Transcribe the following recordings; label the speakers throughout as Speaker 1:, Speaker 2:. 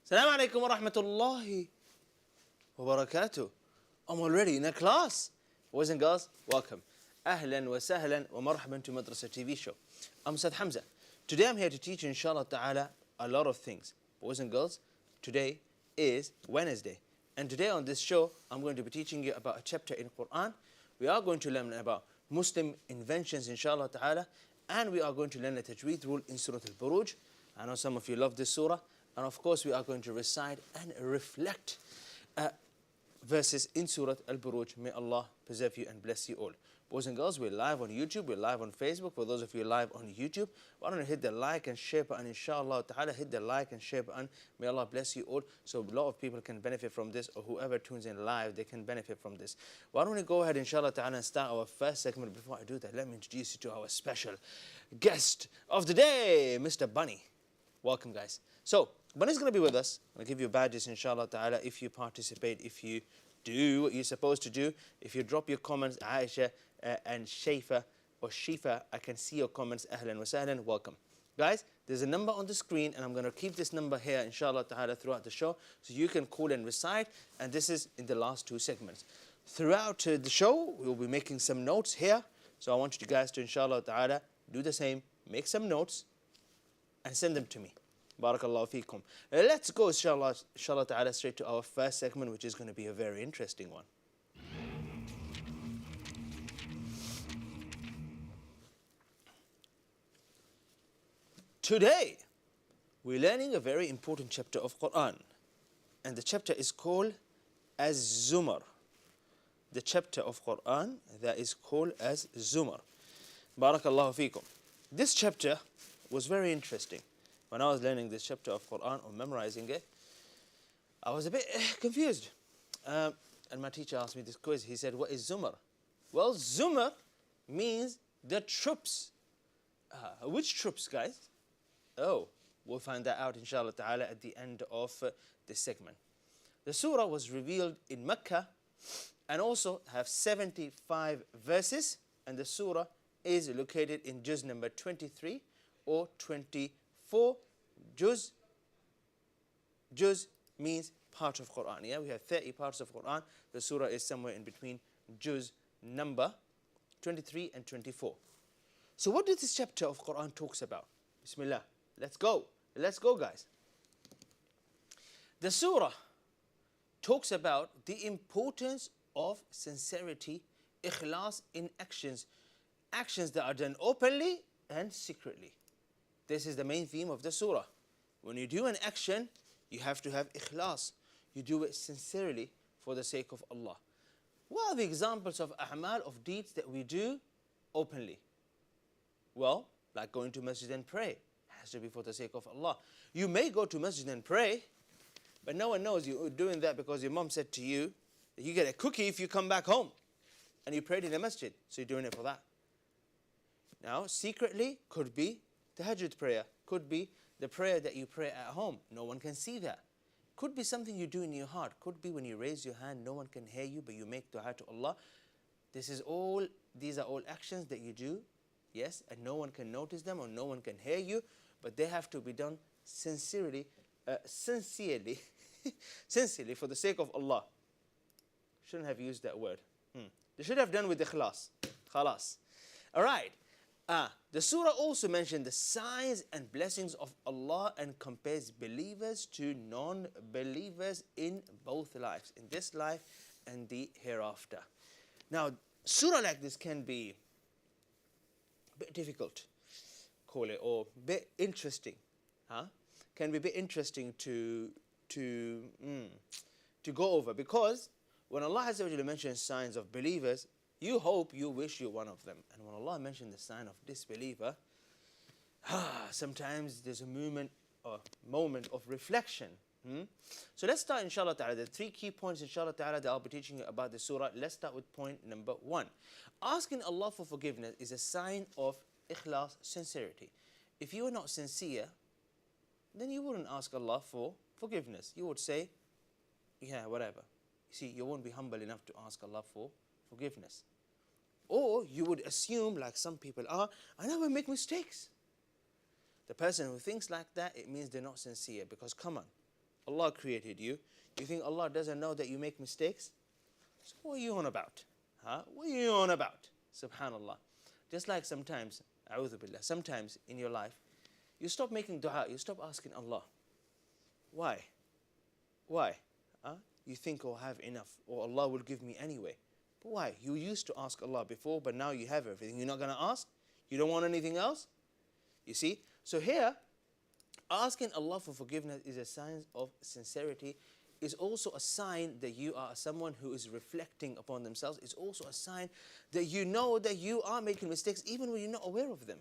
Speaker 1: Assalamu alaikum wa rahmatullahi wa barakatuh. I'm already in a class. Boys and girls, welcome. Ahlan wa sahlan wa marhaban to Madrasa TV show. I'm Ustaz Hamza. Today I'm here to teach you, inshallah ta'ala, a lot of things. Boys and girls, today is Wednesday. And today on this show, I'm going to be teaching you about a chapter in Quran. We are going to learn about Muslim inventions, inshallah ta'ala. And we are going to learn a Tajweed rule in Surah Al-Buruj. I know some of you love this surah. And of course, we are going to recite and reflect verses in Surah Al-Buruj. May Allah preserve you and bless you all. Boys and girls, we're live on YouTube, we're live on Facebook. For those of you live on YouTube, why don't you hit the like and share button, inshallah ta'ala, hit the like and share button. May Allah bless you all, so a lot of people can benefit from this, or whoever tunes in live, they can benefit from this. Why don't we go ahead, inshallah ta'ala, and start our first segment. Before I do that, let me introduce you to our special guest of the day, Mr. Bunny. Welcome, guys. So, Bunny's going to be with us. I'll give you badges, inshallah ta'ala, if you participate, if you do what you're supposed to do. If you drop your comments, Aisha and Shaifa or Shifa, I can see your comments. Ahlan wa sahlan, welcome. Guys, there's a number on the screen, and I'm going to keep this number here, inshallah ta'ala, throughout the show, so you can call and recite, and this is in the last two segments. Throughout the show, we'll be making some notes here, so I want you guys to, inshallah ta'ala, do the same, make some notes, and send them to me. Barakallahu feekum. Let's go, inshallah ta'ala, straight to our first segment, which is going to be a very interesting one. Today, we're learning a very important chapter of Quran. And the chapter is called Az-Zumar. The chapter of Quran that is called Az-Zumar. Barakallahu feekum. This chapter was very interesting. When I was learning this chapter of Quran or memorizing it, I was a bit confused. And my teacher asked me this quiz. He said, what is Zumar? Well, Zumar means the troops. Which troops, guys? Oh, we'll find that out, inshallah ta'ala, at the end of this segment. The surah was revealed in Mecca and also have 75 verses. And the surah is located in juz number 23 or 24. Juz means part of Quran. Yeah, we have 30 parts of Quran. The surah is somewhere in between juz number 23 and 24. So what does this chapter of Quran talks about? Bismillah. Let's go. Let's go, guys. The surah talks about the importance of sincerity, ikhlas in actions. Actions that are done openly and secretly. This is the main theme of the surah. When you do an action, you have to have ikhlas. You do it sincerely for the sake of Allah. What are the examples of a'mal, of deeds that we do openly? Well, like going to masjid and pray. Has to be for the sake of Allah. You may go to masjid and pray, but no one knows you're doing that because your mom said to you that you get a cookie if you come back home. And you prayed in the masjid, so you're doing it for that. Now, secretly could be Tahajjud prayer, could be the prayer that you pray at home. No one can see that. Could be something you do in your heart. Could be when you raise your hand, no one can hear you, but you make dua to Allah. These are all actions that you do, yes, and no one can notice them or no one can hear you, but they have to be done sincerely for the sake of Allah. Shouldn't have used that word. They should have done with ikhlas. Khalas. All right. The surah also mentioned the signs and blessings of Allah and compares believers to non-believers in both lives, in this life and the hereafter. Now, surah like this can be a bit difficult, call it, or a bit interesting. Can be a bit interesting to go over, because when Allah Azza wa Jalla mentions signs of believers, you hope, you wish you're one of them. And when Allah mentioned the sign of disbeliever, Sometimes there's a moment of reflection. So let's start, inshallah ta'ala. The 3 key points, inshallah ta'ala, that I'll be teaching you about the surah. Let's start with point number 1. Asking Allah for forgiveness is a sign of ikhlas, sincerity. If you are not sincere, then you wouldn't ask Allah for forgiveness. You would say, yeah, whatever. You see, you won't be humble enough to ask Allah for forgiveness. Or you would assume, like some people are, I never make mistakes. The person who thinks like that, it means they're not sincere. Because come on, Allah created you. You think Allah doesn't know that you make mistakes? So what are you on about? What are you on about? Subhanallah. Just like sometimes, a'udhu billah, sometimes in your life, you stop making dua, you stop asking Allah. Why? Why? You think, oh, I have enough, or Allah will give me anyway. But why? You used to ask Allah before, but now you have everything. You're not going to ask? You don't want anything else? You see? So here, asking Allah for forgiveness is a sign of sincerity. It's also a sign that you are someone who is reflecting upon themselves. It's also a sign that you know that you are making mistakes even when you're not aware of them.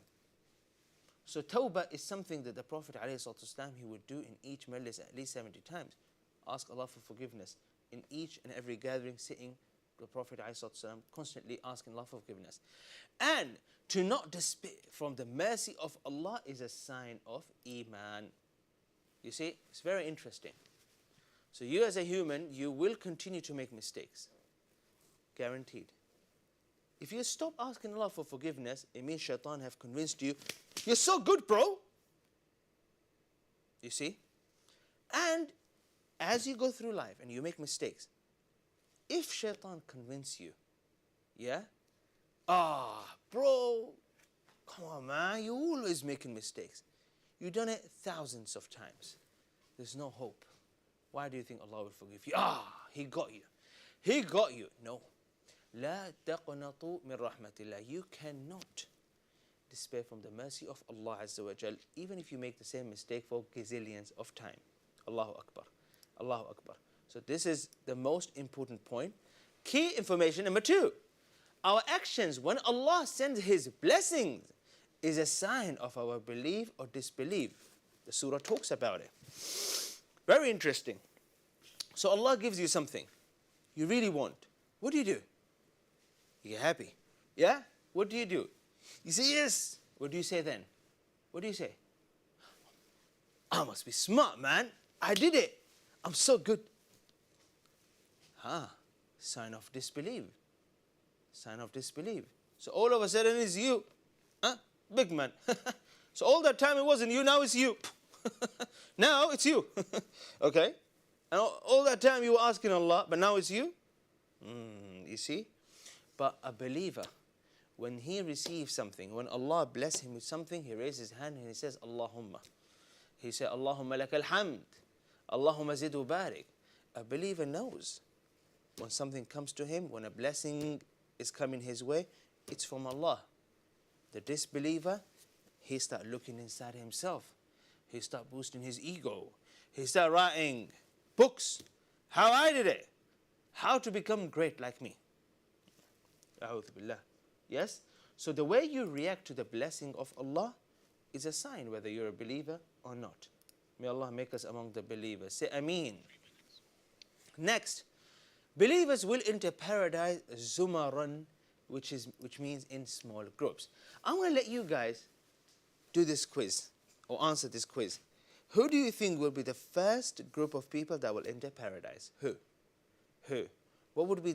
Speaker 1: So tawbah is something that the Prophet ﷺ, he would do in each majlis at least 70 times. Ask Allah for forgiveness. In each and every gathering, sitting, the Prophet ﷺ constantly asking Allah for forgiveness. And to not despair from the mercy of Allah is a sign of Iman. You see, it's very interesting. So you as a human, you will continue to make mistakes. Guaranteed. If you stop asking Allah for forgiveness, it means shaitan have convinced you, you're so good, bro. You see? And as you go through life and you make mistakes, if shaitan convince you, yeah? Bro, come on, man, you're always making mistakes. You've done it thousands of times. There's no hope. Why do you think Allah will forgive you? He got you. He got you. No. لا تقنطوا من رحمة الله. You cannot despair from the mercy of Allah Azza wa Jal, even if you make the same mistake for gazillions of time. Allahu Akbar. Allahu Akbar. So this is the most important point. Key information number 2. Our actions, when Allah sends His blessings, is a sign of our belief or disbelief. The surah talks about it. Very interesting. So Allah gives you something you really want. What do? You get happy. Yeah? What do? You say yes. What do you say then? What do you say? I must be smart, man. I did it. I'm so good. Sign of disbelief. Sign of disbelief. So all of a sudden it's you. Big man. So all that time it wasn't you, now it's you. Now it's you. Okay? And all that time you were asking Allah, but now it's you? You see? But a believer, when he receives something, when Allah bless him with something, he raises his hand and he says, Allahumma. He said, Allahumma lakal hamd. Allahumma zidu barik. A believer knows when something comes to him, when a blessing is coming his way, it's from Allah. The disbeliever, he start looking inside himself. He start boosting his ego. He start writing books. How I did it. How to become great like me. A'udhu billah. Yes? So the way you react to the blessing of Allah is a sign whether you're a believer or not. May Allah make us among the believers. Say Ameen. Next, believers will enter paradise zumaran, which means in small groups. I'm going to let you guys do this quiz or answer this quiz. Who do you think will be the first group of people that will enter paradise? Who? What would be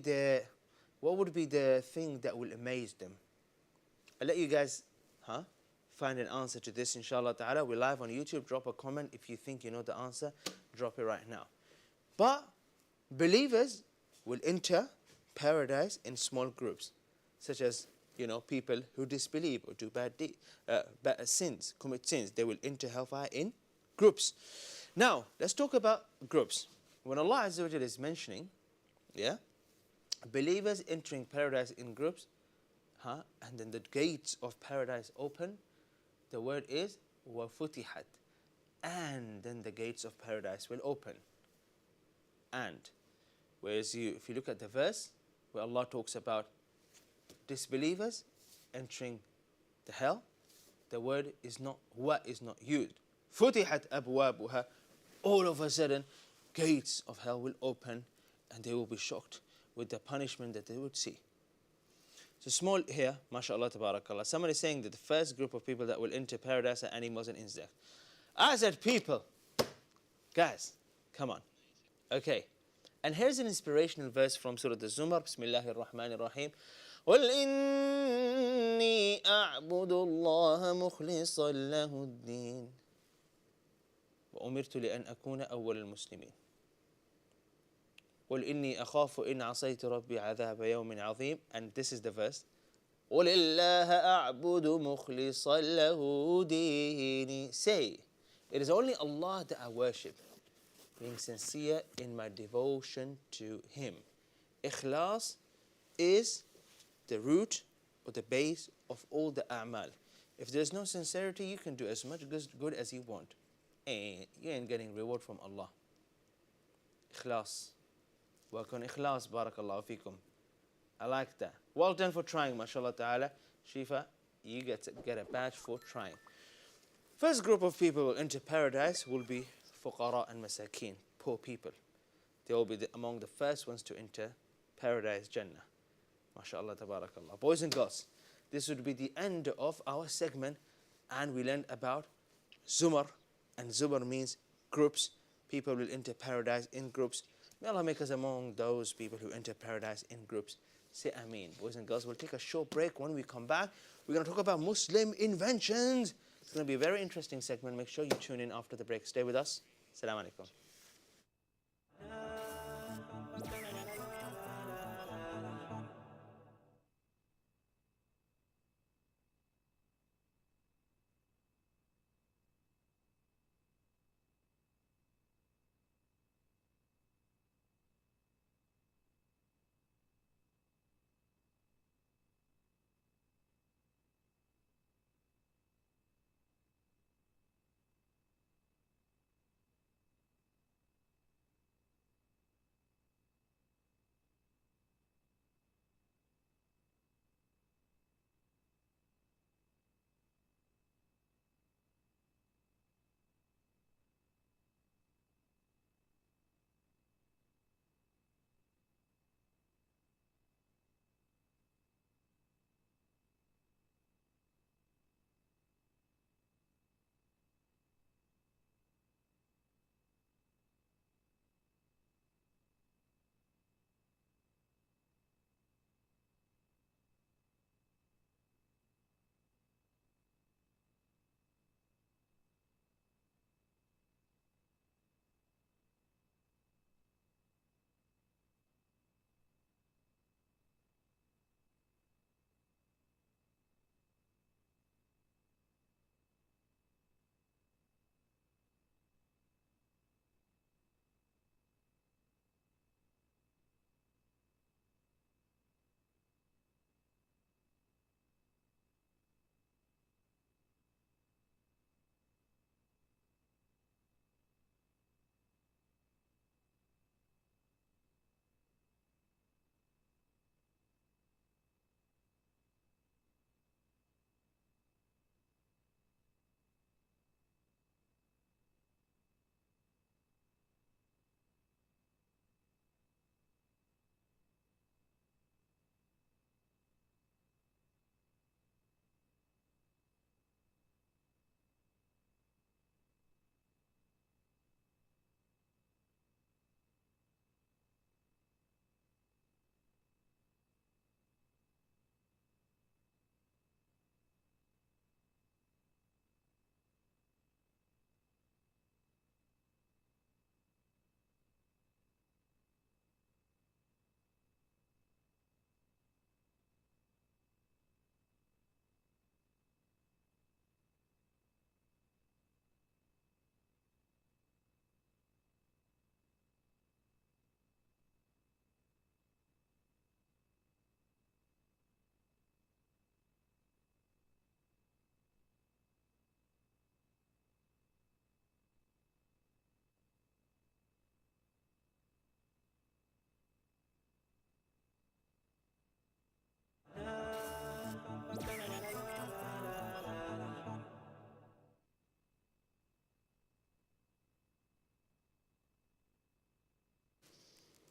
Speaker 1: the thing that will amaze them? I'll let you guys find an answer to this, inshallah ta'ala. We're live on YouTube. Drop a comment if you think you know the answer. Drop it right now. But believers will enter paradise in small groups, such as, people who disbelieve or do bad sins, commit sins. They will enter hellfire in groups. Now, let's talk about groups. When Allah Azza wa Jalla is mentioning, believers entering paradise in groups, and then the gates of paradise open, the word is وَفُتِحَتْ, and then the gates of paradise will open. And whereas if you look at the verse where Allah talks about disbelievers entering the hell, the word is not, huwa is not used. فُتِحَتْ أَبْوَابُهَا. All of a sudden, gates of hell will open and they will be shocked with the punishment that they would see. So small here, mashallah, tabarakallah. Somebody is saying that the first group of people that will enter paradise are animals and insects. I said people. Guys, come on. Okay. And here's an inspirational verse from Surah Az-Zumar. Bismillahir Rahmanir Rahim. قُلْ إِنِّي أَعْبُدُ اللَّهَ مُخْلِصًا لَهُ الدِّينَ وأمرت لأن أكون أول المسلمين. قل إني أخاف إن عصيت ربي عذاب يوم عظيم. And this is the verse. قل الله أعبد مخلصا له ديني. Say, it is only Allah that I worship, being sincere in my devotion to Him. Ikhlas is the root or the base of all the a'mal. If there's no sincerity, you can do as much good as you want, and you ain't getting reward from Allah. Ikhlas. Work on ikhlas, barakallahu feekum. I like that. Well done for trying, mashallah ta'ala. Shifa, you get a badge for trying. First group of people will enter paradise will be fuqara and masakin, poor people. They will be among the first ones to enter paradise, Jannah. MashaAllah, tabarakallah. Boys and girls, this would be the end of our segment, and we learned about Zumar, and Zumar means groups. People will enter paradise in groups. May Allah make us among those people who enter paradise in groups. Say Ameen. Boys and girls, we'll take a short break. When we come back, we're going to talk about Muslim inventions. It's going to be a very interesting segment. Make sure you tune in after the break. Stay with us. Assalamu alaikum.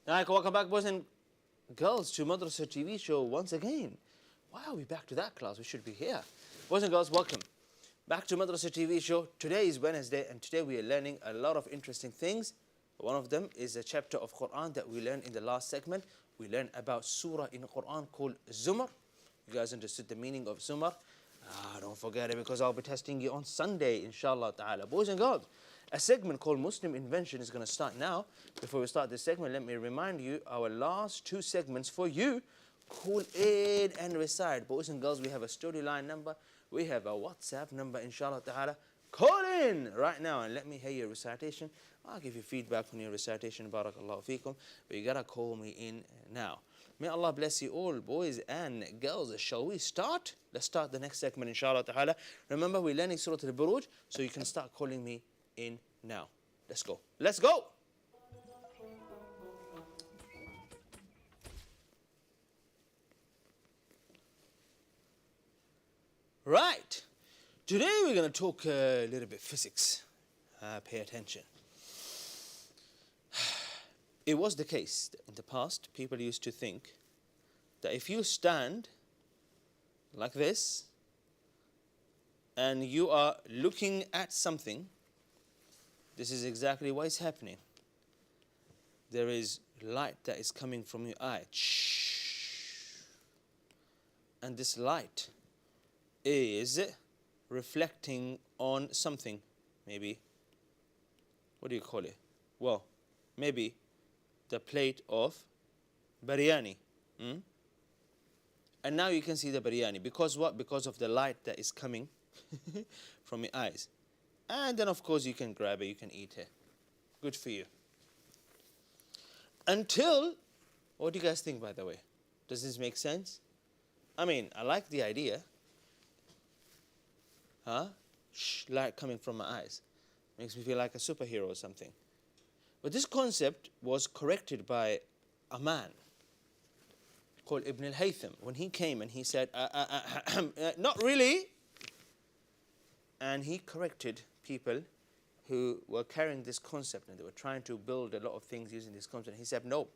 Speaker 1: Alright, welcome back, boys and girls, to Madrasa TV show once again. Why are we back to that class? We should be here. Boys and girls, welcome back to Madrasa TV show. Today is Wednesday, and today we are learning a lot of interesting things. One of them is a chapter of Quran that we learned in the last segment. We learned about Surah in Quran called Az-Zumar. You guys understood the meaning of Zumar? Don't forget it, because I'll be testing you on Sunday, inshallah ta'ala. Boys and girls, a segment called Muslim Invention is going to start now. Before we start this segment, let me remind you our last two segments for you. Call in and recite. Boys and girls, we have a storyline number. We have a WhatsApp number, inshallah ta'ala. Call in right now and let me hear your recitation. I'll give you feedback on your recitation, barakallahu feekum. But you got to call me in now. May Allah bless you all, boys and girls. Shall we start? Let's start the next segment, inshallah ta'ala. Remember, we're learning Surah Al-Buruj, so you can start calling me in now. Let's go. Let's go! Right. Today we're going to talk a little bit physics. Pay attention. It was the case that in the past, people used to think that if you stand like this and you are looking at something, this is exactly what is happening. There is light that is coming from your eye. And this light is reflecting on something. Maybe, what do you call it? Well, maybe the plate of biryani. And now you can see the biryani. Because what? Because of the light that is coming from your eyes. And then, of course, you can grab it, you can eat it. Good for you. Until, what do you guys think, by the way? Does this make sense? I mean, I like the idea. Light coming from my eyes. Makes me feel like a superhero or something. But this concept was corrected by a man called Ibn al-Haytham. When he came and he said, not really. And he corrected people who were carrying this concept, and they were trying to build a lot of things using this concept. He said, no.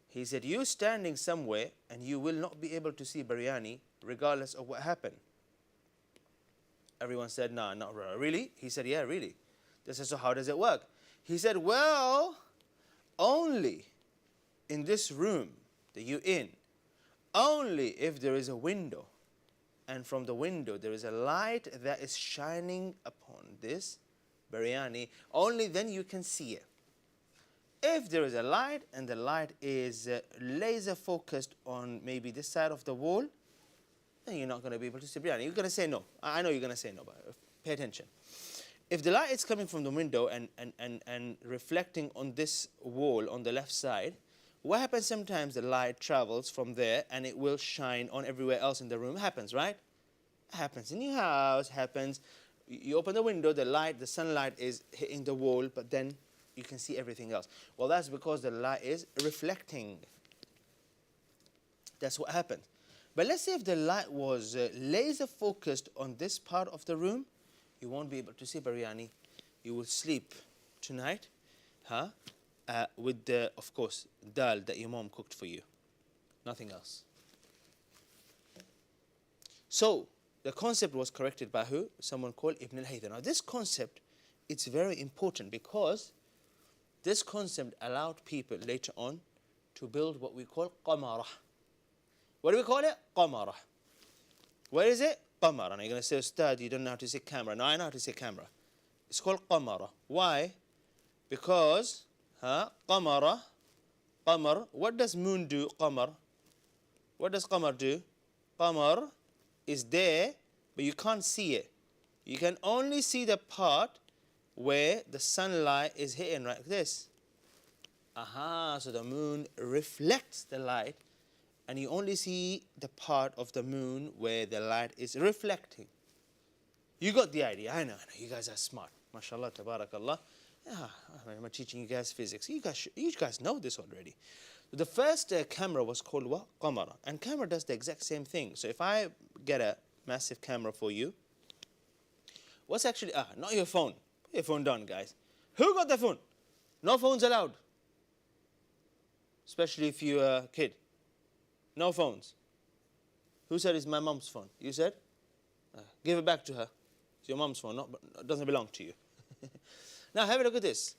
Speaker 1: He said, you standing somewhere and you will not be able to see biryani regardless of what happened. Everyone said, no, not really. He said, yeah, really. They said, so how does it work? He said, well, only in this room that you're in, only if there is a window, and from the window there is a light that is shining upon this biryani, only then you can see it. If there is a light and the light is laser focused on maybe this side of the wall, then you're not going to be able to see biryani. You're going to say no. I know you're going to say no, but pay attention. If the light is coming from the window and reflecting on this wall on the left side, what happens sometimes the light travels from there and it will shine on everywhere else in the room. It happens, right? It happens in your house, happens. You open the window, the light, the sunlight is hitting the wall, but then you can see everything else. Well, that's because the light is reflecting. That's what happens. But let's say if the light was laser focused on this part of the room, you won't be able to see biryani. You will sleep tonight, with the, of course, dal that your mom cooked for you. Nothing else. So, the concept was corrected by who? Someone called Ibn al-Haytham. Now, this concept, it's very important because this concept allowed people later on to build what we call qamara. What do we call it? Qamara. Where is it? Qamara. Now, you're going to say, Ustad, you don't know how to say camera. No, I know how to say camera. It's called qamara. Why? Because, qamara, qamar. What does moon do, qamar? What does qamar do? Qamar is there, but you can't see it. You can only see the part where the sunlight is hitting like this. So the moon reflects the light, and you only see the part of the moon where the light is reflecting. You got the idea. I know. You guys are smart. MashaAllah, tabarakallah. I'm teaching you guys physics. You guys know this already. The first camera was called what? Qamara. And camera does the exact same thing. So if I get a massive camera for you, what's actually, not your phone. Put your phone down, guys. Who got the phone? No phones allowed. especially if you're a kid. No phones. Who said it's my mom's phone? You said? Give it back to her. It's your mom's phone, it doesn't belong to you. Now have a look at this.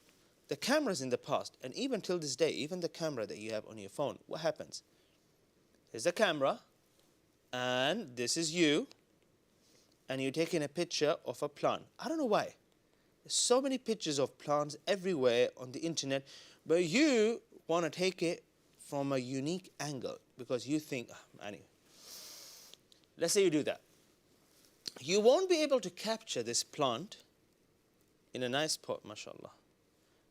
Speaker 1: The cameras in the past, and even till this day, even the camera that you have on your phone, what happens? There's a camera, and this is you, and you're taking a picture of a plant. I don't know why. There's so many pictures of plants everywhere on the internet, but you want to take it from a unique angle because you think, anyway. Let's say you do that. You won't be able to capture this plant in a nice pot, mashallah.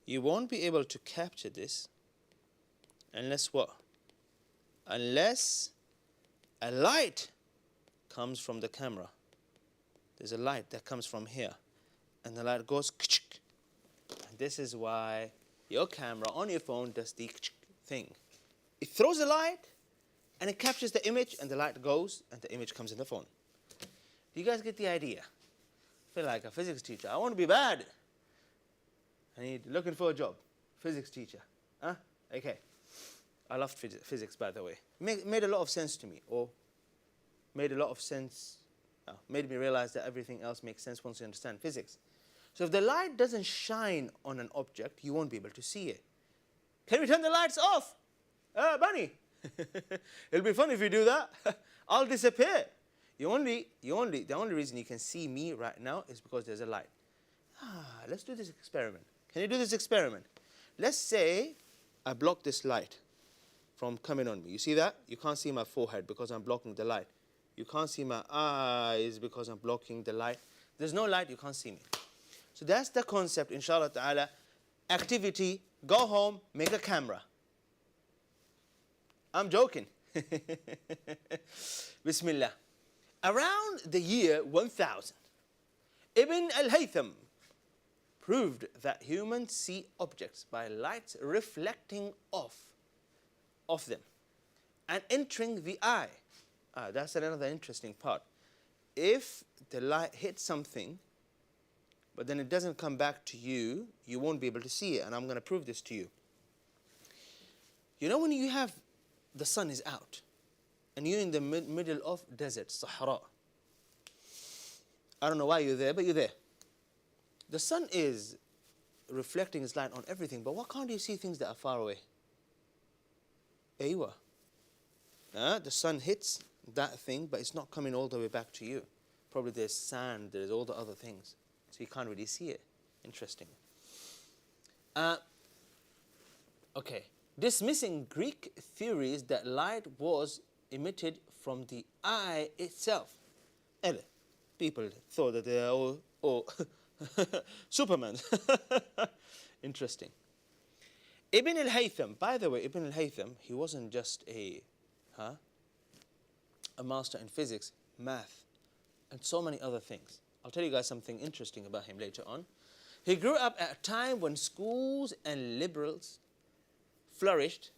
Speaker 1: You won't be able to capture this unless what? Unless a light comes from the camera. There's a light that comes from here, and the light goes, and this is why your camera on your phone does the thing. It throws a light, and it captures the image, and the light goes, and the image comes in the phone. Do you guys get the idea? I feel like a physics teacher. I want to be bad. I need looking for a job. Physics teacher. Huh? Okay. I loved physics, by the way. Made a lot of sense to me, or made a lot of sense. Made me realize that everything else makes sense once you understand physics. So if the light doesn't shine on an object, you won't be able to see it. Can we turn the lights off? Bunny. It'll be fun if you do that. I'll disappear. The only reason you can see me right now is because there's a light. Let's do this experiment. Can you do this experiment? Let's say I block this light from coming on me. You see that? You can't see my forehead because I'm blocking the light. You can't see my eyes because I'm blocking the light. There's no light, you can't see me. So that's the concept, inshallah ta'ala. Activity, go home, make a camera. I'm joking. Bismillah. Around the year 1000, Ibn al-Haytham proved that humans see objects by lights reflecting off them and entering the eye. That's another interesting part. If the light hits something, but then it doesn't come back to you, you won't be able to see it. And I'm going to prove this to you. You know when you have, the sun is out, and you're in the middle of desert, Sahara. I don't know why you're there, but you're there. The sun is reflecting its light on everything, but why can't you see things that are far away? Aywa. The sun hits that thing, but it's not coming all the way back to you. Probably there's sand, there's all the other things. So you can't really see it. Interesting. Okay. Dismissing Greek theories that light was emitted from the eye itself. People thought that they are all Superman. Interesting. Ibn al-Haytham, by the way, Ibn al-Haytham, he wasn't just a master in physics, math, and so many other things. I'll tell you guys something interesting about him later on. He grew up at a time when schools and liberals flourished.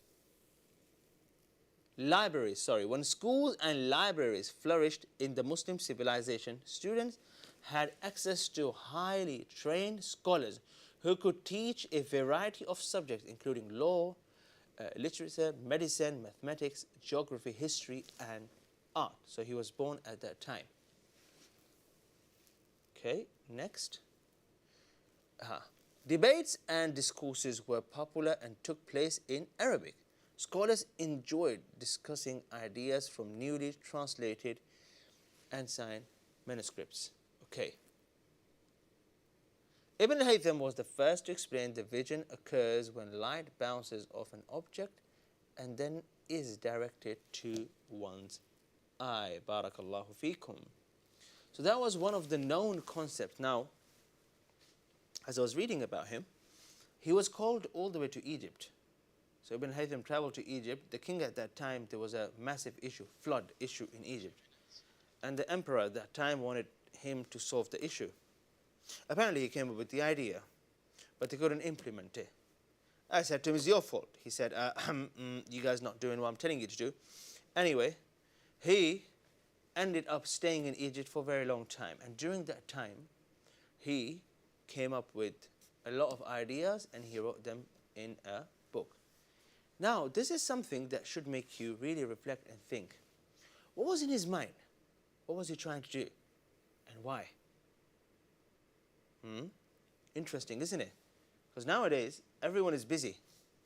Speaker 1: When schools and libraries flourished in the Muslim civilization, students had access to highly trained scholars who could teach a variety of subjects, including law, literature, medicine, mathematics, geography, history, and art. So he was born at that time. Okay, next. Debates and discourses were popular and took place in Arabic. Scholars enjoyed discussing ideas from newly translated and signed manuscripts. Okay. Ibn al-Haytham was the first to explain the vision occurs when light bounces off an object and then is directed to one's eye. Barakallahu feekum. So that was one of the known concepts. Now, as I was reading about him, he was called all the way to Egypt. So Ibn al-Haytham traveled to Egypt. The king at that time, there was a massive issue, flood issue in Egypt. And the emperor at that time wanted him to solve the issue. Apparently he came up with the idea, but they couldn't implement it. I said to him, it's your fault. He said, you guys not doing what I'm telling you to do. Anyway, he ended up staying in Egypt for a very long time. And during that time, he came up with a lot of ideas and he wrote them in a book. Now, this is something that should make you really reflect and think. What was in his mind? What was he trying to do? And why? Interesting, isn't it? Because nowadays, everyone is busy.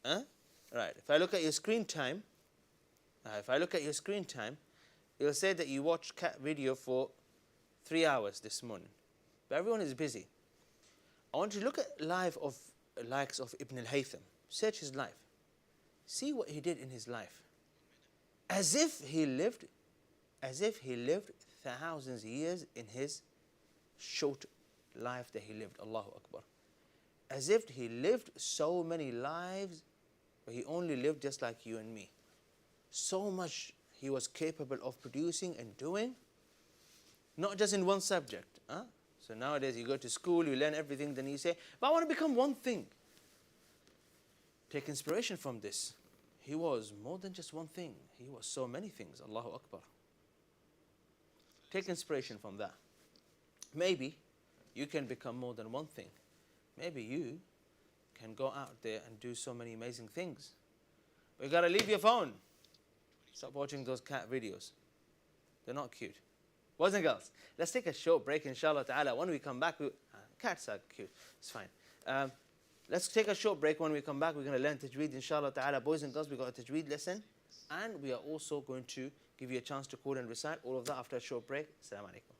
Speaker 1: Huh? Right, if I look at your screen time, it'll say that you watched cat video for 3 hours this morning. But everyone is busy. I want you to look at likes of Ibn al-Haytham. Search his life. See what he did in his life. As if he lived thousands of years in his short life that he lived. Allahu Akbar. As if he lived so many lives, but he only lived just like you and me. So much he was capable of producing and doing, not just in one subject. So nowadays you go to school, you learn everything, then you say, but I want to become one thing. Take inspiration from this. He was more than just one thing. He was so many things. Allahu Akbar. Take inspiration from that. Maybe you can become more than one thing. Maybe you can go out there and do so many amazing things. But you got to leave your phone. Stop watching those cat videos. They're not cute. Boys and girls, let's take a short break, inshallah ta'ala. When we come back, cats are cute. It's fine. Let's take a short break. When we come back, we're going to learn Tajweed, inshallah ta'ala. Boys and girls, we got a Tajweed lesson. And we are also going to give you a chance to call and recite. All of that after a short break. Assalamu alaikum.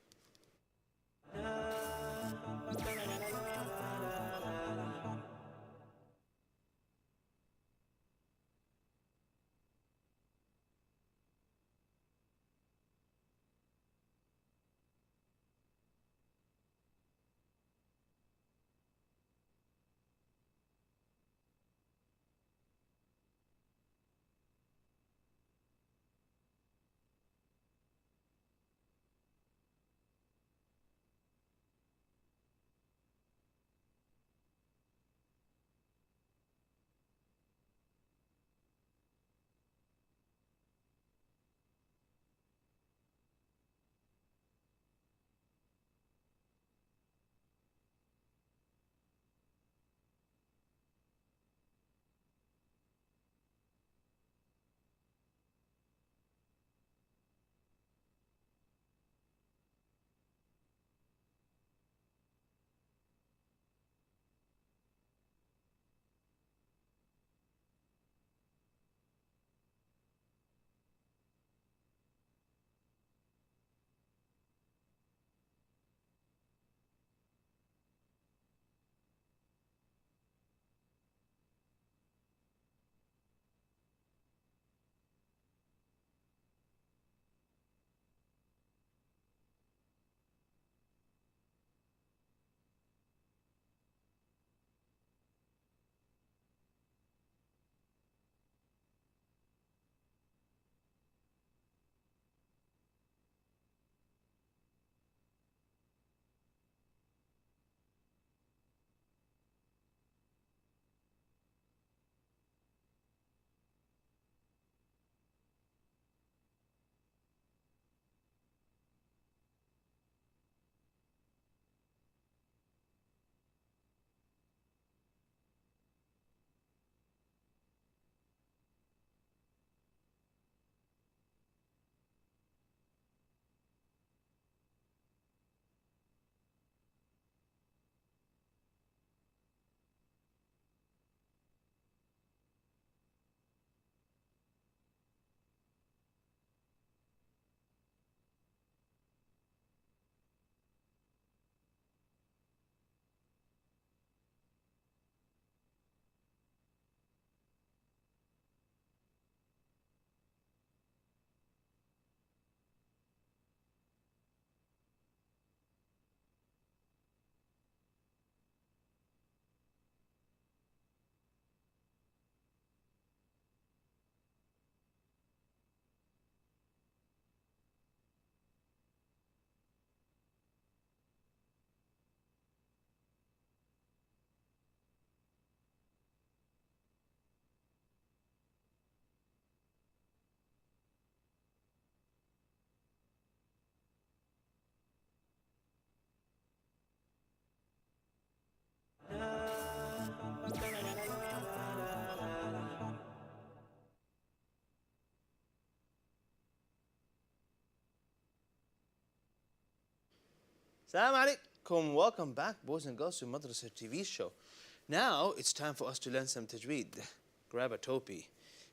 Speaker 1: Assalamu alaikum. Welcome back, boys and girls, to Madrasa TV show. Now it's time for us to learn some Tajweed. Grab a topi.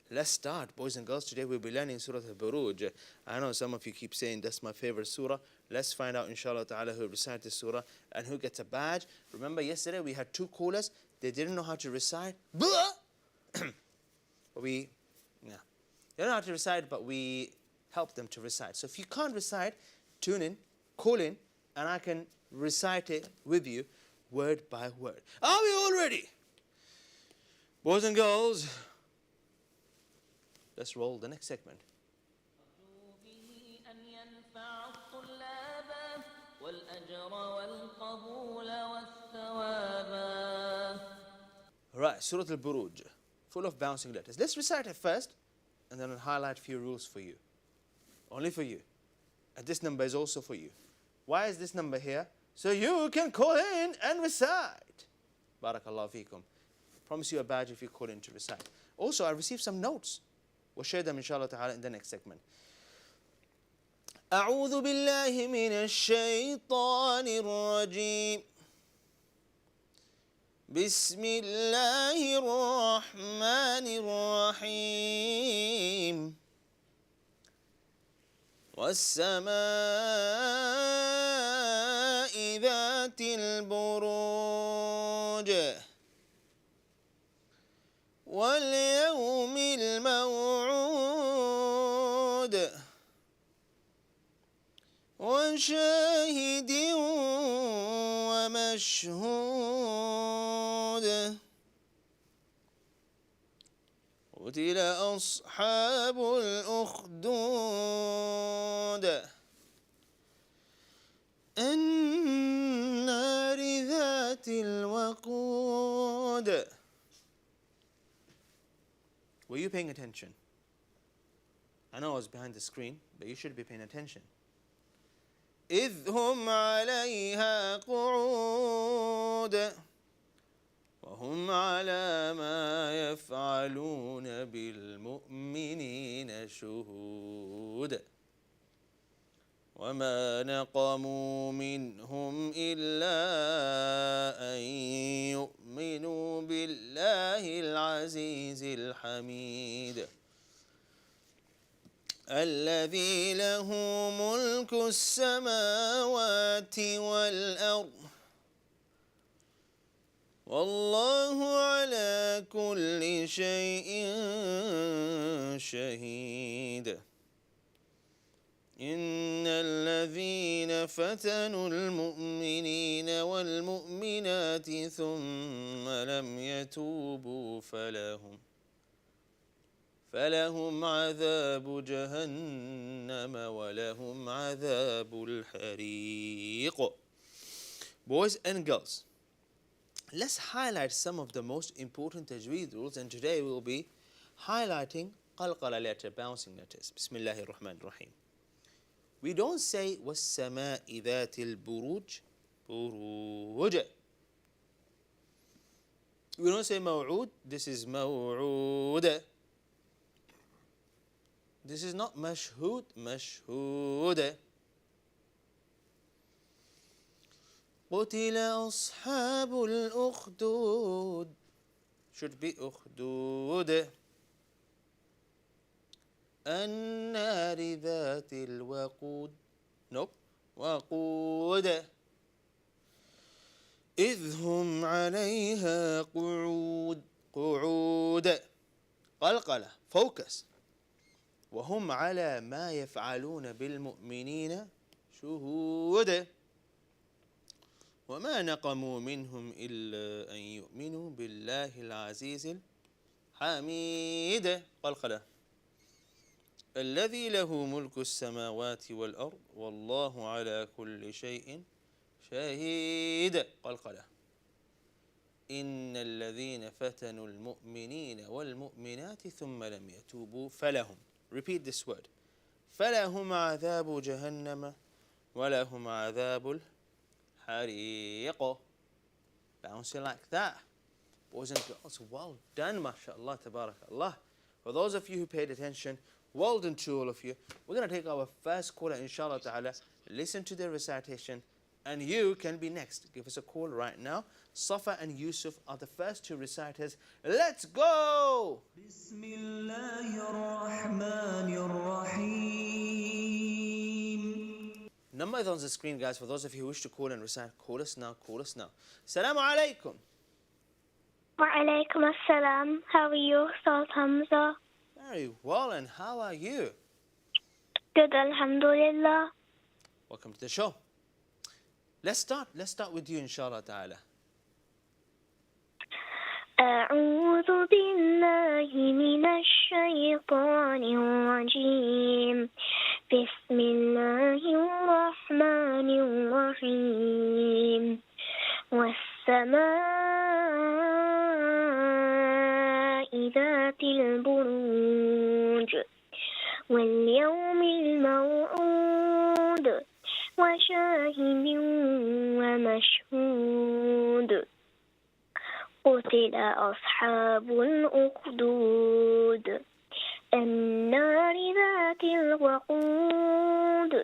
Speaker 1: Let's start, boys and girls. Today we'll be learning Surah Al-Buruj. I know some of you keep saying that's my favorite surah. Let's find out, inshallah ta'ala, who recite this surah and who gets a badge. Remember yesterday we had two callers. They didn't know how to recite. They don't know how to recite, but we helped them to recite. So if you can't recite, tune in, call in, and I can recite it with you word by word. Are we all ready? Boys and girls, let's roll the next segment. Right, Surah Al-Buruj, full of bouncing letters. Let's recite it first, and then I'll highlight a few rules for you. Only for you. And this number is also for you. Why is this number here? So you can call in and recite. Barakallahu feekum. Promise you a badge if you call in to recite. Also, I received some notes. We'll share them inshallah ta'ala in the next segment. أعوذ بالله من الشيطان الرجيم. بسم الله الرحمن الرحيم. والسماء ذات البروج واليوم الموعود وشاهد ومشهود قتل أصحاب الأخدود النار ذات الوقود. Were you paying attention? I know I was behind the screen, but you should be paying attention. إذ هم عليها قعود وهم على ما يفعلون بالمؤمنين شهود وما نقموا منهم إلا أن يؤمنوا بالله العزيز الحميد الذي له ملك السماوات والأرض والله على كل شيء شهيد إن الذين فتنوا المؤمنين والمؤمنات ثم لم يتوبوا فلهم عذاب جهنم ولهم عذاب الحريق. Boys and girls, let's highlight some of the most important tajweed rules, and today we'll be highlighting qalqala letter, bouncing letters. Bismillahir Rahmanir Rahim. We don't say was-samaa'i dhatil buruj, buruj. We don't say maw'ud, this is maw'ud. This is not mashhud, mashhud. قتل أصحاب الأخدود should be أخدود النار ذات الوقود nope وقود إذ هم عليها قعود قلقلة focus وهم على ما يفعلون بالمؤمنين شهود وما نقموا منهم إلا أن يؤمنوا بالله العزيز الحميد قلقلة الذي له ملك السماوات والأرض والله على كل شيء شهيد قلقلة إن الذين فتنوا المؤمنين والمؤمنات ثم لم يتوبوا فلهم repeat this word فلهم عذاب جهنم ولهم عذاب الحريق bouncing like that. Boys and girls, well done, mashallah, tabarakallah. For those of you who paid attention, well done to all of you. We're going to take our first caller, inshallah ta'ala, listen to the recitation, And you can be next. Give us a call right now. Safa and Yusuf are the first two reciters. Let's go!
Speaker 2: بسم الله الرحمن الرحيم.
Speaker 1: Number is on the screen, guys. For those of you who wish to call and recite, call us now, call us now. Assalamu alaikum.
Speaker 3: Wa alaikum assalam. How are you, Ustaz Hamza?
Speaker 1: Very well, and how are you?
Speaker 3: Good, alhamdulillah.
Speaker 1: Welcome to the show. Let's start with you, inshallah ta'ala.
Speaker 3: أعوذ بالله من الشيطان الرجيم. بسم الله الرحمن الرحيم. والسماء ذات البروج واليوم الموعود وشاهد ومشهود. قتل أصحاب الأخدود النار ذات الوقود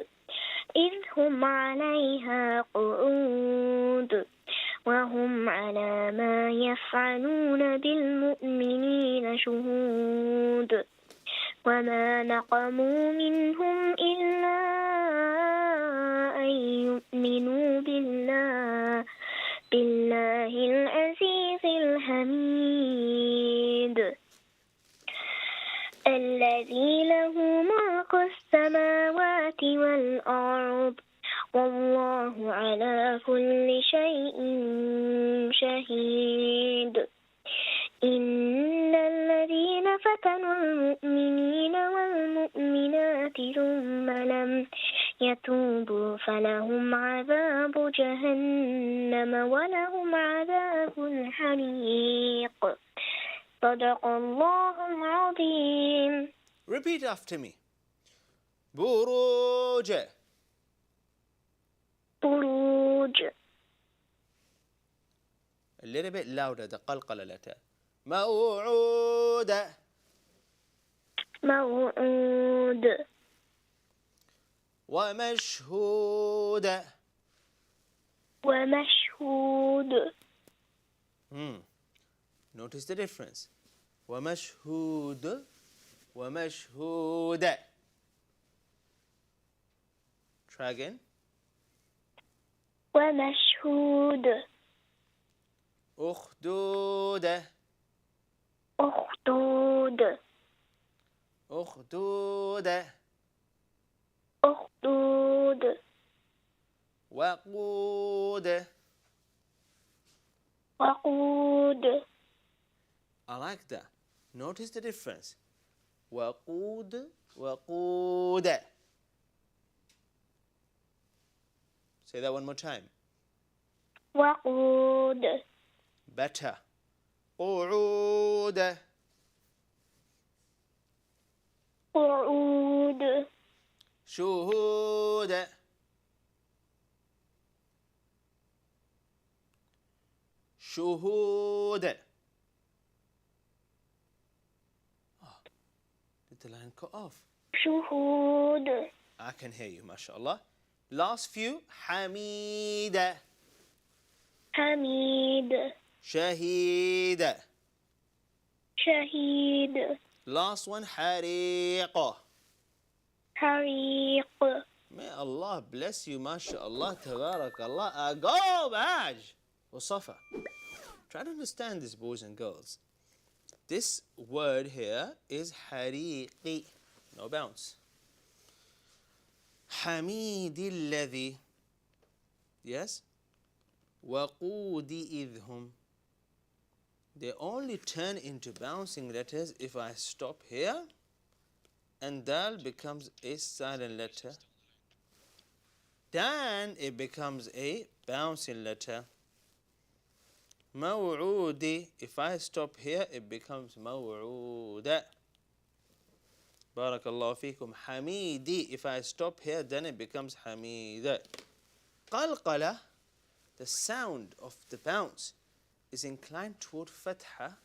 Speaker 3: إذ هم عليها قعود وهم على ما يفعلون بالمؤمنين شهود. وما نقموا منهم إلا أن يؤمنوا بالله العزيز الحميد الذي له ملك السماوات والأرض والله على كل شيء شهيد. إن الذين فتنوا المؤمنين والمؤمنات ثم لم يتوبوا فلهم عذاب جهنم ولهم عذاب الحريق. صدق الله العظيم.
Speaker 1: Repeat after me. بروج.
Speaker 3: بروج.
Speaker 1: A little bit louder, the qalqala letter. موعود.
Speaker 3: موعود.
Speaker 1: ومشهود.
Speaker 3: ومشهود.
Speaker 1: Notice the difference. ومشهود. ومشهود. Try again.
Speaker 3: ومشهود.
Speaker 1: أخدود.
Speaker 3: أخدود.
Speaker 1: أخدود.
Speaker 3: أخدود.
Speaker 1: وقود.
Speaker 3: وقود.
Speaker 1: I like that. Notice the difference. وقود. وقود. Say that one more time.
Speaker 3: وقود.
Speaker 1: Better. قعود.
Speaker 3: قعود.
Speaker 1: شهود. شهود. Did the line cut off?
Speaker 3: شهود.
Speaker 1: I can hear you, mashallah. Last few. حميد.
Speaker 3: حميد.
Speaker 1: شهيد.
Speaker 3: شهيد.
Speaker 1: Last one. حريق.
Speaker 3: حريق.
Speaker 1: May Allah bless you, mashallah, tabarakallah. Go, Baj. Wasafa. Try to understand this, boys and girls. This word here is حريقي. No bounce. حميد الذي. Yes. وقود إذ هم. They only turn into bouncing letters if I stop here and dal becomes a silent letter. Then it becomes a bouncing letter. موعودي. If I stop here, it becomes موعودة. Barakallahu feekum. حميدي. If I stop here, then it becomes حميدة. قلقلة. The sound of the bounce is inclined toward fatha.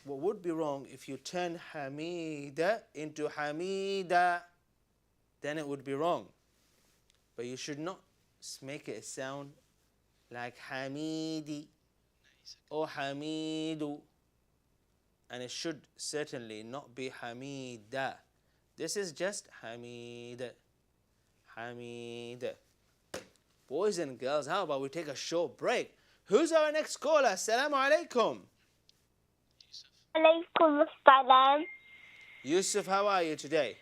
Speaker 1: What would be wrong if you turn Hamida into Hamida? Then it would be wrong. But you should not Just make it sound like Hamidi or Hamidu. And it should certainly not be Hamida. This is just Hamid. Hamid. Boys and girls, how about we take a short break? Who's our next caller? Assalamu alaikum.
Speaker 3: Alaikum assalam.
Speaker 1: Yusuf, how are you today?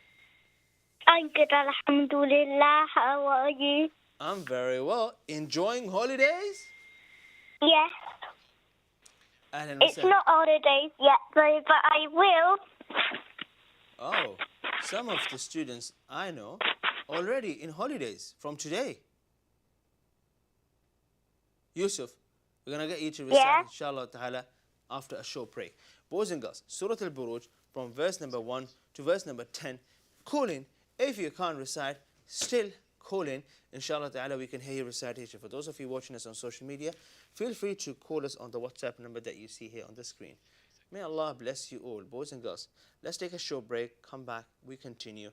Speaker 3: I'm good, alhamdulillah. How are you?
Speaker 1: I'm very well. Enjoying holidays?
Speaker 3: Yes.
Speaker 1: Ahlan wa
Speaker 3: It's
Speaker 1: sahlan.
Speaker 3: not holidays yet, though, but I will.
Speaker 1: Oh, some of the students I know already in holidays from today. Yusuf, we're going to get you to recite,
Speaker 3: Yeah.
Speaker 1: inshallah ta'ala, after a short break. Boys and girls, Surah Al-Buruj from verse number 1 to verse number 10. Call in. If you can't recite, still call in. Inshallah ta'ala, we can hear your recitation. For those of you watching us on social media, feel free to call us on the WhatsApp number that you see here on the screen. May Allah bless you all, boys and girls. Let's take a short break, come back, we continue,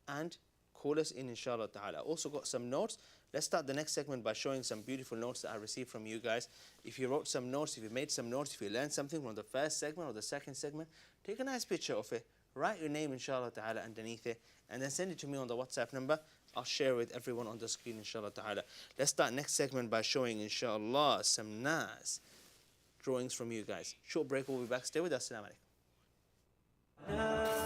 Speaker 1: and call us in, inshallah ta'ala. Also got some notes. Let's start the next segment by showing some beautiful notes that I received from you guys. If you wrote some notes, if you made some notes, if you learned something from the first segment or the second segment, take a nice picture of it, write your name, inshallah ta'ala, underneath it, and then send it to me on the WhatsApp number. I'll share with everyone on the screen, inshallah ta'ala. Let's start next segment by showing, inshallah, some nice drawings from you guys. Short break, we'll be back. Stay with us. Assalamu alaikum.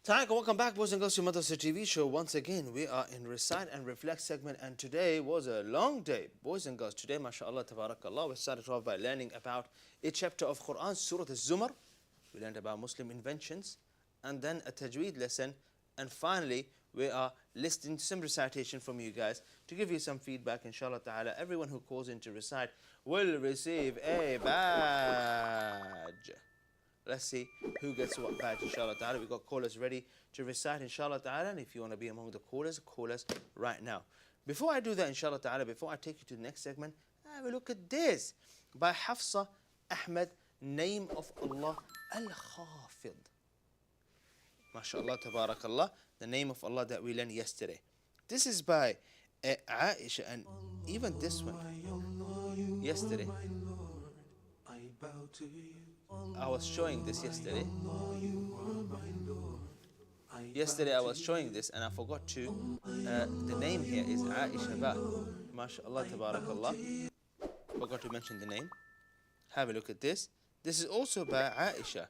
Speaker 1: Thank you. Welcome back, boys and girls, to Madrasa TV show. Once again, we are in Recite and Reflect segment, and today was a long day, boys and girls. Today, mashallah, tabarakallah, we started off by learning about a chapter of Quran, Surah Az-Zumar. We learned about Muslim inventions, and then a Tajweed lesson, and finally, we are listening to some recitation from you guys to give you some feedback, inshallah ta'ala. Everyone who calls in to recite will receive a badge. Let's see who gets what badge, inshallah ta'ala. We've got callers ready to recite, inshallah ta'ala. And if you want to be among the callers, call us right now. Before I do that, inshallah ta'ala, before I take you to the next segment, have a look at this. By Hafsa Ahmed, name of Allah, Al-Khafid. MashaAllah, tabarakallah, the name of Allah that we learned yesterday. This is by Aisha, and even this one, yesterday. I was showing this yesterday. Yesterday I was showing this and I forgot to, the name here is Aisha Ba. MashaAllah, tabarakallah. Forgot to mention the name. Have a look at this. This is also by Aisha.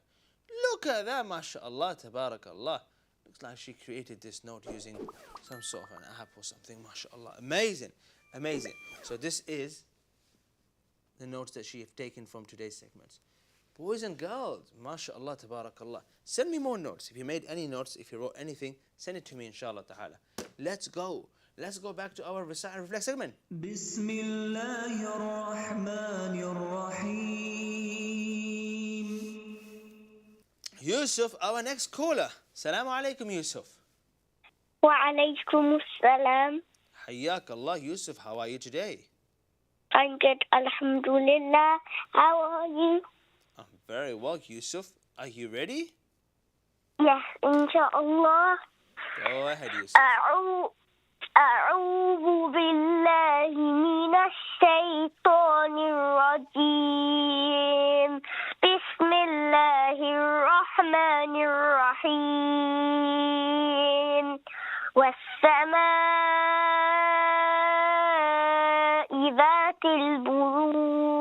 Speaker 1: Look at that, MashaAllah, tabarakallah. Looks like she created this note using some sort of an app or something, MashaAllah. Amazing, amazing. So this is the notes that she have taken from today's segments. Boys and girls, mashallah, tabarakallah. Send me more notes. If you made any notes, if you wrote anything, send it to me, inshallah ta'ala. Let's go. Let's go back to our Recite and Reflect segment.
Speaker 2: Bismillahirrahmanirrahim.
Speaker 1: Yusuf, our next caller. Assalamu alaikum, Yusuf.
Speaker 3: Wa alaykum assalam.
Speaker 1: Hayyak Allah, Yusuf. How are you today?
Speaker 3: I'm good, alhamdulillah. How are you?
Speaker 1: I'm very well, Yusuf. Are you ready?
Speaker 3: Yes, inshallah.
Speaker 1: Go ahead, Yusuf.
Speaker 3: أعوذ بالله من الشيطان الرجيم. بسم الله الرحمن الرحيم. والسماء ذات البروج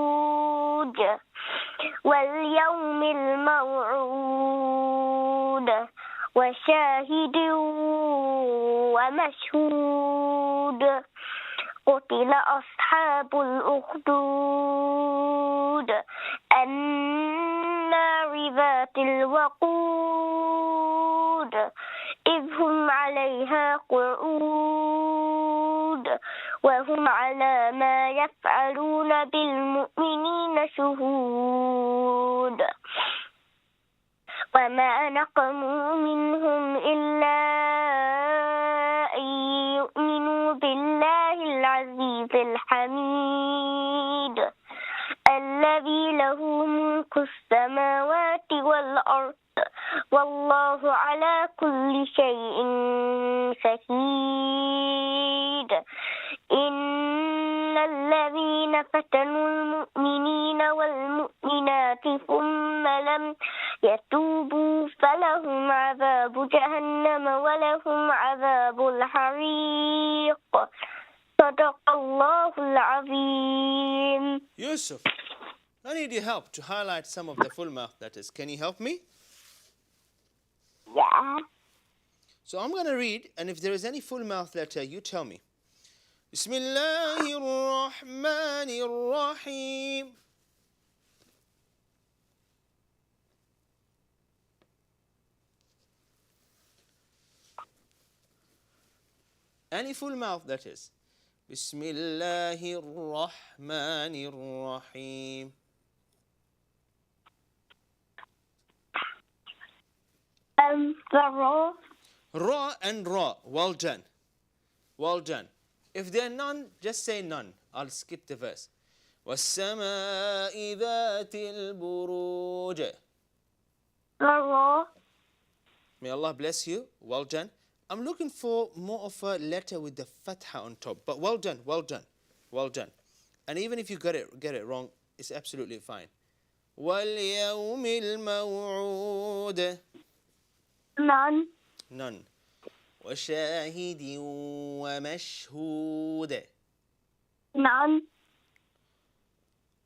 Speaker 3: واليوم الموعود وشاهد ومشهود قتل أصحاب الأخدود النار ذات الوقود إذ هم عليها قعود وهم على ما يفعلون بالمؤمنين شهود وما نقموا منهم إلا أن يؤمنوا بالله العزيز الحميد الذي له ملك السماوات والأرض والله على كل شيء شهيد إن الذين فتنوا المؤمنين والمؤمنات ثم لم يتوبوا فلهم عذاب جهنم ولهم عذاب الحريق صدق الله العظيم.
Speaker 1: Yusuf, I need your help to highlight some of the full mouth letters. Can you help me?
Speaker 3: Yeah.
Speaker 1: So I'm going to read, and if there is any full mouth letter, you tell me. Bismillahir Rahmanir Rahim. Any full mouth letters. Bismillahir Rahmanir Rahim.
Speaker 3: The raw.
Speaker 1: Ra and Ra. Well done. Well done. If there are none, just say none. I'll skip the verse. وَالسَّمَاءِ ذَاتِ الْبُرُوجِ.
Speaker 3: The raw.
Speaker 1: May Allah bless you. Well done. I'm looking for more of a letter with the fatha on top. But well done, well done, well done. And even if you get it wrong, it's absolutely fine. وَالْيَوْمِ الْمَوْعُودِ.
Speaker 3: None.
Speaker 1: None. وَشَاهِدٍ وَمَشْهُودٍ.
Speaker 3: None.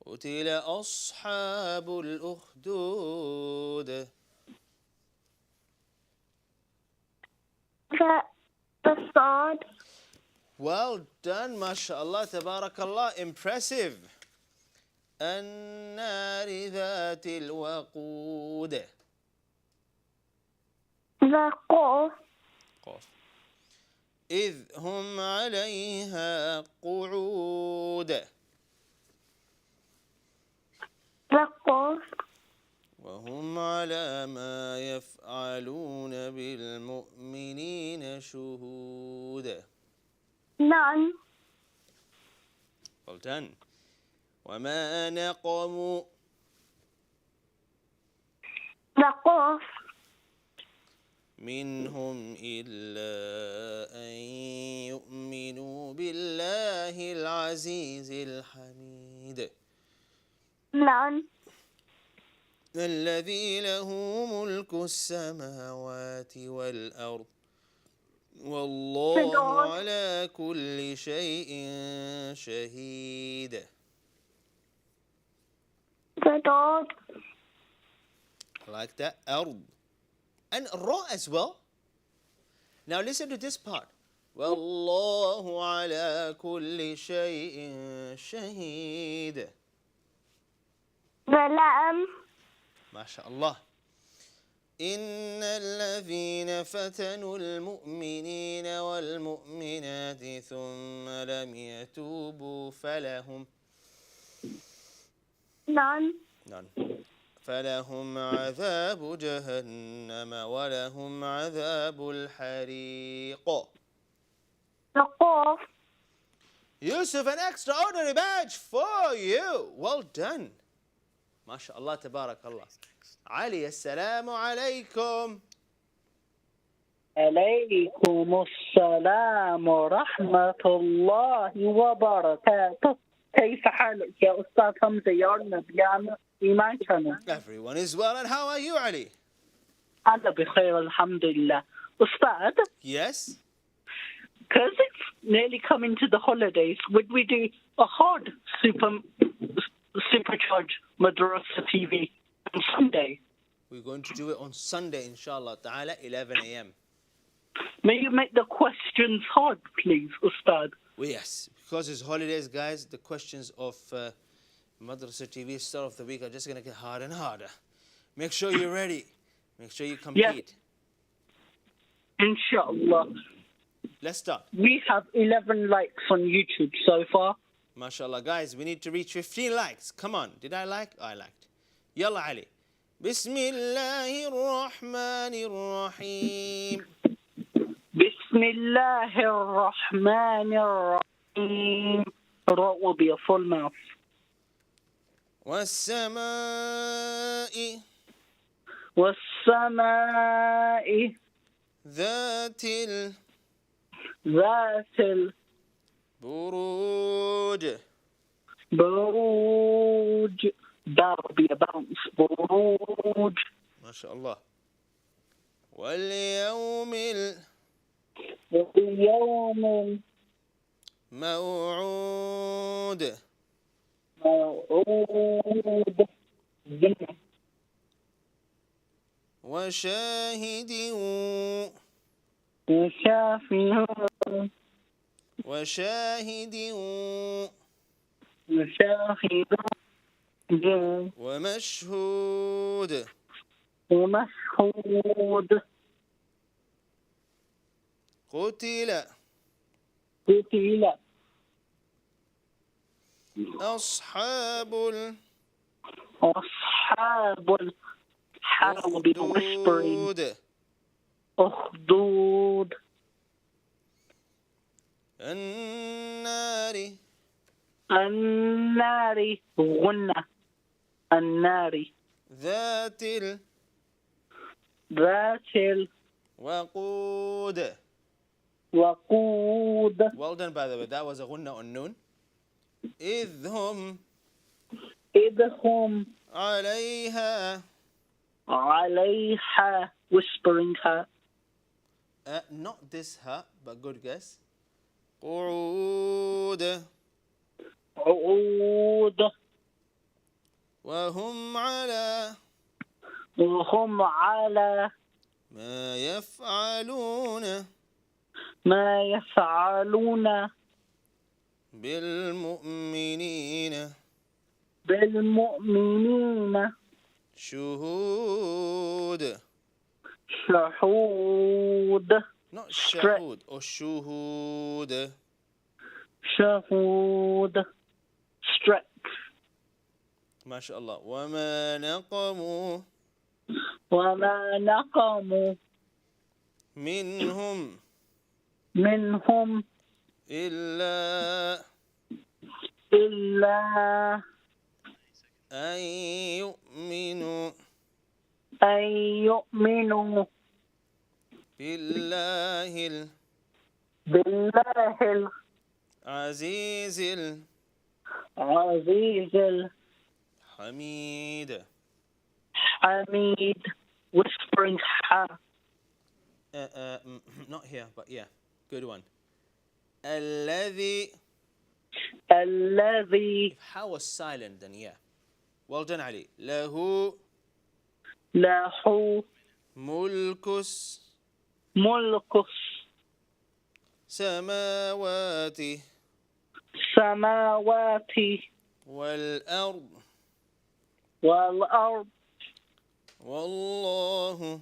Speaker 1: قتل أصحاب الأخدود.
Speaker 3: the sword.
Speaker 1: Well done, mashallah, tabarakallah, impressive. النار ذات الوقود.
Speaker 3: The qaf.
Speaker 1: قاف. إذ هم عليها قعود.
Speaker 3: The qaf.
Speaker 1: وهم على ما يفعلون بالمؤمنين شهود.
Speaker 3: None.
Speaker 1: Well done. وما نقموا.
Speaker 3: The qaf.
Speaker 1: منهم إلا أن يؤمنوا بالله العزيز الحميد
Speaker 3: None.
Speaker 1: الذي له ملك السماوات والأرض والله على كل شيء شهيد.
Speaker 3: The dog.
Speaker 1: I like that. أرض. And ra as well. Now listen to this part. والله على كل شيء شهيد.
Speaker 3: The lamb.
Speaker 1: ما شاء الله. إن الذين فتنوا المؤمنين والمؤمنات ثم لم يتوبوا فلهم
Speaker 3: None.
Speaker 1: فلهم عذاب جهنم ولهم عذاب الحريق.
Speaker 3: The qaf.
Speaker 1: Yusuf, an extraordinary badge for you. Well done. ما شاء الله تبارك الله. علي السلام عليكم.
Speaker 4: عليكم السلام ورحمة الله وبركاته. كيف حالك يا أستاذ حمزة يا رب إيمان Channel؟
Speaker 1: Everyone is well, and how are you, Ali?
Speaker 4: أنا بخير الحمد لله. أستاذ,
Speaker 1: Yes?
Speaker 4: because it's nearly coming to the holidays, would we do a hard supercharge Madrasa TV on Sunday?
Speaker 1: We're going to do it on Sunday, inshallah ta'ala, 11 a.m.
Speaker 4: May you make the questions hard, please, Ustad?
Speaker 1: Well, yes, because it's holidays, guys, the questions of Madrasa TV Star of the Week are just going to get harder and harder. Make sure you're ready. Make sure you compete.
Speaker 4: Inshallah.
Speaker 1: Let's start.
Speaker 4: We have 11 likes on YouTube so far.
Speaker 1: MashaAllah, guys, we need to reach 15 likes. Come on. Did I like? I liked. Yalla, Ali. Bismillahir Rahmanir Rahim.
Speaker 4: بسم الله الرحمن الرحيم. Ra will be a full mouth.
Speaker 1: والسماء
Speaker 4: والسماء
Speaker 1: ذات
Speaker 4: ذات
Speaker 1: البروج.
Speaker 4: البروج. That will be a bounce. بروج.
Speaker 1: ما شاء الله. واليوم
Speaker 4: اليوم
Speaker 1: الموعود.
Speaker 4: موعود. جنة.
Speaker 1: وشاهد
Speaker 4: وشافه
Speaker 1: وشاهد
Speaker 4: وشاهد
Speaker 1: ومشهود.
Speaker 4: ومشهود.
Speaker 1: قتل
Speaker 4: قتل
Speaker 1: أصحاب
Speaker 4: أصحاب will be whispering.
Speaker 1: الأخدود.
Speaker 4: أخدود.
Speaker 1: النار
Speaker 4: النار غنة. النار
Speaker 1: ذات
Speaker 4: ذات
Speaker 1: الوقود.
Speaker 4: الوقود.
Speaker 1: Well done, by the way. That was a غنة on noon. إذ هم
Speaker 4: إذ هم
Speaker 1: عليها
Speaker 4: عليها whispering her.
Speaker 1: not this her, but good guess. قعود.
Speaker 4: عود.
Speaker 1: وهم على
Speaker 4: وهم على
Speaker 1: ما يفعلون
Speaker 4: ما يفعلون
Speaker 1: بالمؤمنين
Speaker 4: بالمؤمنين
Speaker 1: شهود.
Speaker 4: شهود.
Speaker 1: Not shahud or shuhud.
Speaker 4: شهود. Strict.
Speaker 1: ما شاء الله. وما نقموا
Speaker 4: وما نقموا
Speaker 1: منهم
Speaker 4: منهم
Speaker 1: إلا
Speaker 4: إلا
Speaker 1: أن يؤمنوا
Speaker 4: أن يؤمنوا
Speaker 1: بالله
Speaker 4: بالله
Speaker 1: العزيز
Speaker 4: العزيز
Speaker 1: الحميد.
Speaker 4: الحميد. Whispering ha.
Speaker 1: Not here, but yeah, good one. الذي.
Speaker 4: الذي
Speaker 1: If ha was silent, then yeah. Well done, Ali. له
Speaker 4: له
Speaker 1: ملك
Speaker 4: ملك
Speaker 1: السماوات
Speaker 4: السماوات
Speaker 1: والأرض
Speaker 4: والأرض
Speaker 1: والله.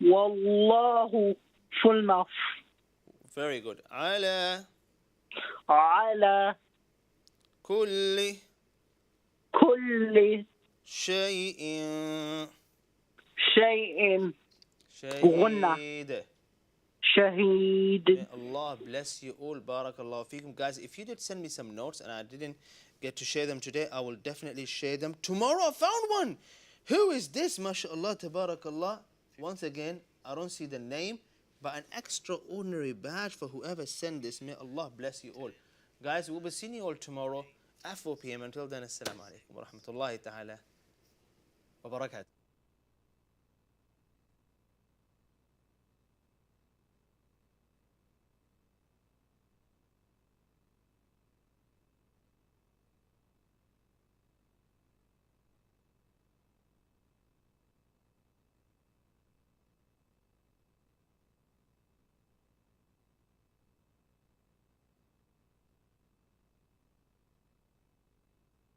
Speaker 4: والله full mouth.
Speaker 1: Very good. على
Speaker 4: على
Speaker 1: كل
Speaker 4: كل
Speaker 1: شيء
Speaker 4: شيء
Speaker 1: شهيد.
Speaker 4: شهيد.
Speaker 1: May Allah bless you all. Barakallahu feekum. Guys, if you did send me some notes and I didn't get to share them today, I will definitely share them tomorrow. I found one. Who is this? MashaAllah, tabarakallah. Once again, I don't see the name, but an extraordinary badge for whoever sent this. May Allah bless you all. Guys, we'll be seeing you all tomorrow at 4 p.m. Until then, assalamu alaikum wa rahmatullahi ta'ala wa barakatuh.